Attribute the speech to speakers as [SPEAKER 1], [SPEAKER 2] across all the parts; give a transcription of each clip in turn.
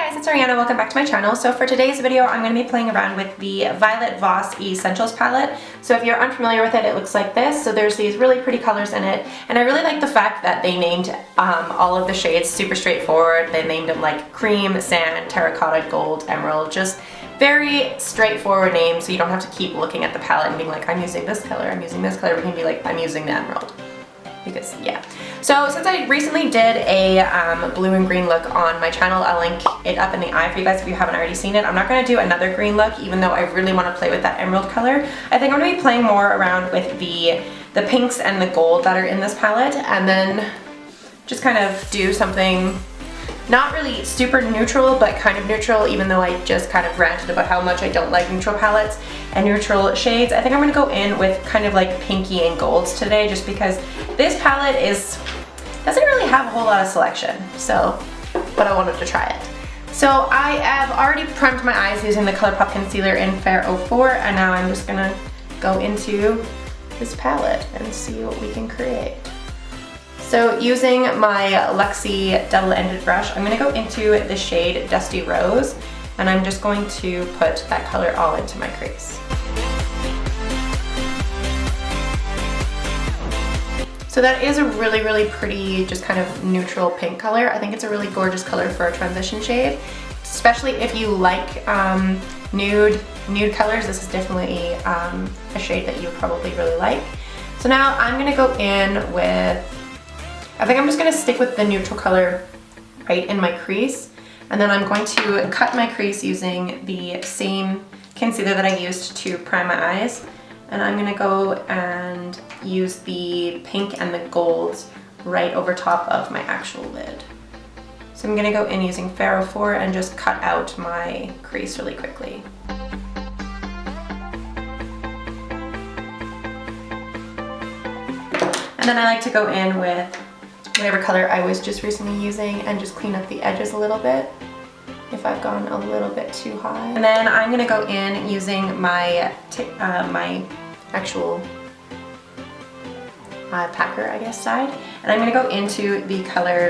[SPEAKER 1] guys, it's Ariana. Welcome back to my channel. So for today's video, I'm going to be playing around with the Violet Voss Essentials palette. So if you're unfamiliar with it, it looks like this. So there's these really pretty colors in it, and I really like the fact that they named all of the shades super straightforward. They named them like cream, sand, terracotta, gold, emerald, just very straightforward names, so you don't have to keep looking at the palette and being like, I'm using this color, I'm using this color. We can be like, I'm using the emerald. Because, yeah. So since I recently did a blue and green look on my channel, I'll link it up in the eye for you guys if you haven't already seen it. I'm not going to do another green look, even though I really want to play with that emerald color. I think I'm going to be playing more around with the pinks and the gold that are in this palette, and then just kind of do something not really super neutral, but kind of neutral, even though I just kind of ranted about how much I don't like neutral palettes and neutral shades. I think I'm going to go in with kind of like pinky and golds today, just because this palette doesn't really have a whole lot of selection, but I wanted to try it. So I have already primed my eyes using the ColourPop concealer in Fair 04, and now I'm just going to go into this palette and see what we can create. So using my Luxie double-ended brush, I'm going to go into the shade Dusty Rose, and I'm just going to put that color all into my crease. So that is a really, really pretty, just kind of neutral pink color. I think it's a really gorgeous color for a transition shade, especially if you like nude colors. This is definitely a shade that you would probably really like. So now I'm going to go in with, I think I'm just going to stick with the neutral color right in my crease, and then I'm going to cut my crease using the same concealer that I used to prime my eyes, and I'm going to go and use the pink and the golds right over top of my actual lid. So I'm going to go in using Fair 04 and just cut out my crease really quickly. And then I like to go in with whatever color I was just recently using and just clean up the edges a little bit if I've gone a little bit too high. And then I'm going to go in using my my actual packer, I guess, side, and I'm going to go into the color,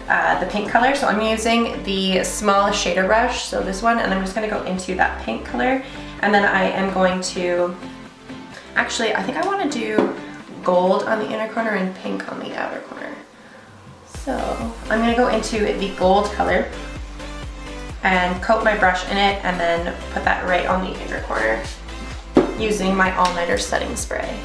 [SPEAKER 1] the pink color. So I'm using the small shader brush, so this one, and I'm just going to go into that pink color, and then I am going to, actually I think I want to do gold on the inner corner and pink on the outer corner. So I'm going to go into the gold color and coat my brush in it, and then put that right on the inner corner using my all-nighter setting spray.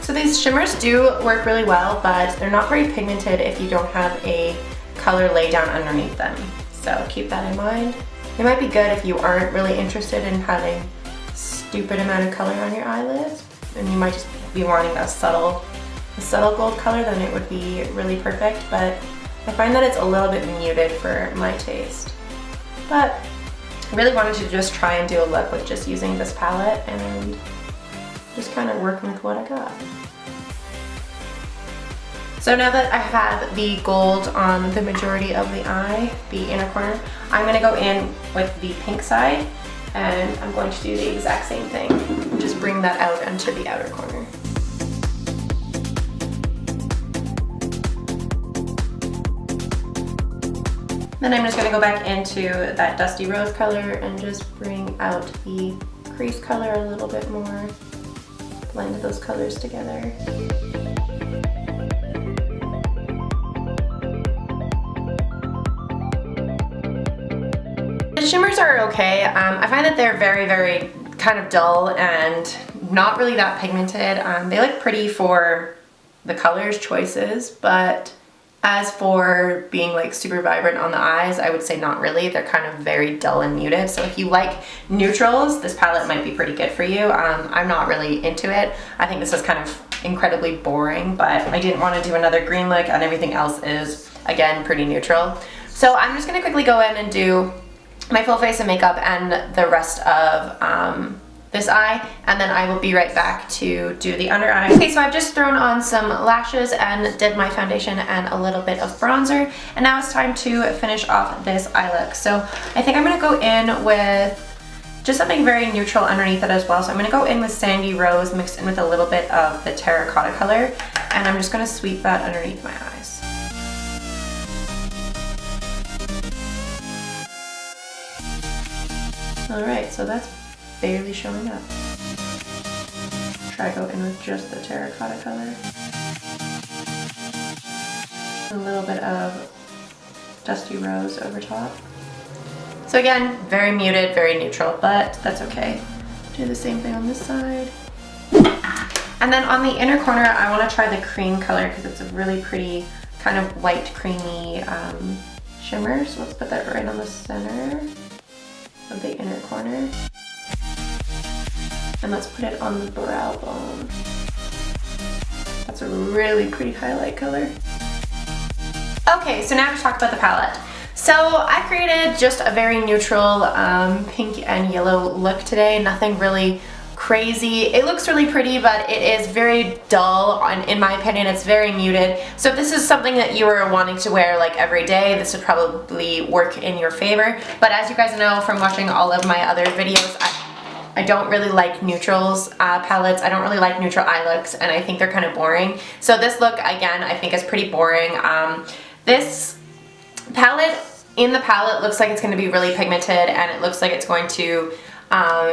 [SPEAKER 1] So these shimmers do work really well, but they're not very pigmented if you don't have a color lay down underneath them. So keep that in mind. It might be good if you aren't really interested in having a stupid amount of color on your eyelids, and you might just be wanting a subtle gold color, then it would be really perfect, but I find that it's a little bit muted for my taste. But I really wanted to just try and do a look with just using this palette and just kind of working with what I got. So now that I have the gold on the majority of the eye, the inner corner, I'm going to go in with the pink side, and I'm going to do the exact same thing. Just bring that out into the outer corner. Then I'm just going to go back into that Dusty Rose color and just bring out the crease color a little bit more. Blend those colors together. The shimmers are okay. I find that they're very, very kind of dull and not really that pigmented. They look pretty for the colors choices, but as for being like super vibrant on the eyes, I would say not really. They're kind of very dull and muted. So if you like neutrals, this palette might be pretty good for you. I'm not really into it. I think this is kind of incredibly boring, but I didn't want to do another green look, and everything else is, again, pretty neutral. So I'm just going to quickly go in and do my full face of makeup and the rest of this eye, and then I will be right back to do the under eye. Okay, so I've just thrown on some lashes and did my foundation and a little bit of bronzer, and now it's time to finish off this eye look. So I think I'm going to go in with just something very neutral underneath it as well. So I'm gonna go in with Sandy Rose mixed in with a little bit of the terracotta color, and I'm just gonna sweep that underneath my eyes. Alright, so that's barely showing up. Try go in with just the terracotta color. A little bit of Dusty Rose over top. So again, very muted, very neutral, but that's okay. Do the same thing on this side. And then on the inner corner, I want to try the cream color because it's a really pretty kind of white creamy shimmer. So let's put that right on the center of the inner corner. And let's put it on the brow bone. That's a really pretty highlight color. Okay, so now to talk about the palette. So I created just a very neutral pink and yellow look today. Nothing really crazy. It looks really pretty, but it is very dull. In my opinion, it's very muted. So if this is something that you are wanting to wear like every day, this would probably work in your favor. But as you guys know from watching all of my other videos, I don't really like neutrals palettes. I don't really like neutral eye looks, and I think they're kind of boring. So this look, again, I think is pretty boring. This palette, in the palette, looks like it's going to be really pigmented, and it looks like it's going to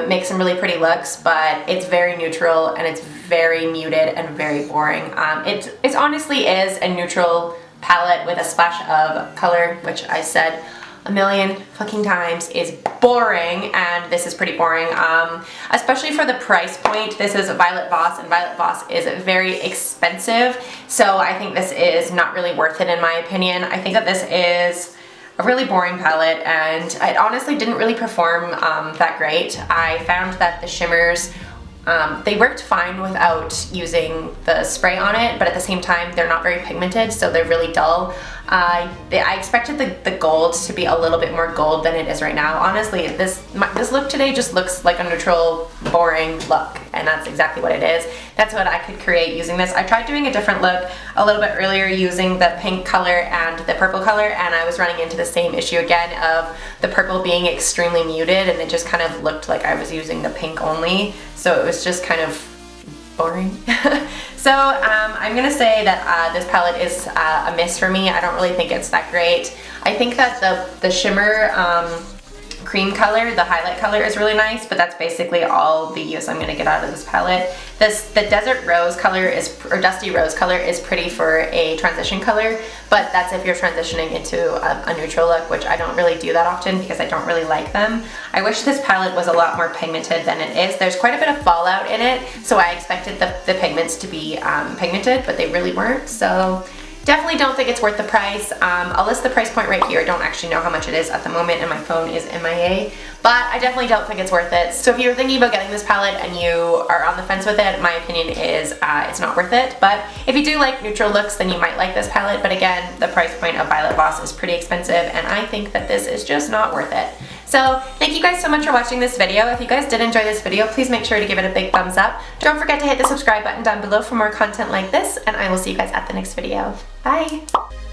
[SPEAKER 1] make some really pretty looks, but it's very neutral and it's very muted and very boring. It honestly is a neutral palette with a splash of color, which I said a million fucking times is boring, and this is pretty boring, especially for the price point. This is Violet Voss, and Violet Voss is very expensive, so I think this is not really worth it in my opinion. I think that this is a really boring palette, and it honestly didn't really perform that great. I found that the shimmers, they worked fine without using the spray on it, but at the same time they're not very pigmented, so they're really dull. I expected the gold to be a little bit more gold than it is right now. Honestly, this look today just looks like a neutral, boring look, and that's exactly what it is. That's what I could create using this. I tried doing a different look a little bit earlier using the pink color and the purple color, and I was running into the same issue again of the purple being extremely muted, and it just kind of looked like I was using the pink only, so it was just kind of boring. So I'm gonna say that this palette is a miss for me. I don't really think it's that great. I think that the shimmer cream color, the highlight color, is really nice, but that's basically all the use I'm gonna get out of this palette. The desert rose color or dusty rose color is pretty for a transition color, but that's if you're transitioning into a neutral look, which I don't really do that often because I don't really like them. I wish this palette was a lot more pigmented than it is. There's quite a bit of fallout in it, so I expected the pigments to be pigmented, but they really weren't. So definitely don't think it's worth the price. I'll list the price point right here. I don't actually know how much it is at the moment, and my phone is MIA, but I definitely don't think it's worth it. So if you're thinking about getting this palette and you are on the fence with it, my opinion is it's not worth it. But if you do like neutral looks, then you might like this palette. But again, the price point of Violet Voss is pretty expensive, and I think that this is just not worth it. So thank you guys so much for watching this video. If you guys did enjoy this video, please make sure to give it a big thumbs up. Don't forget to hit the subscribe button down below for more content like this, and I will see you guys at the next video. Bye!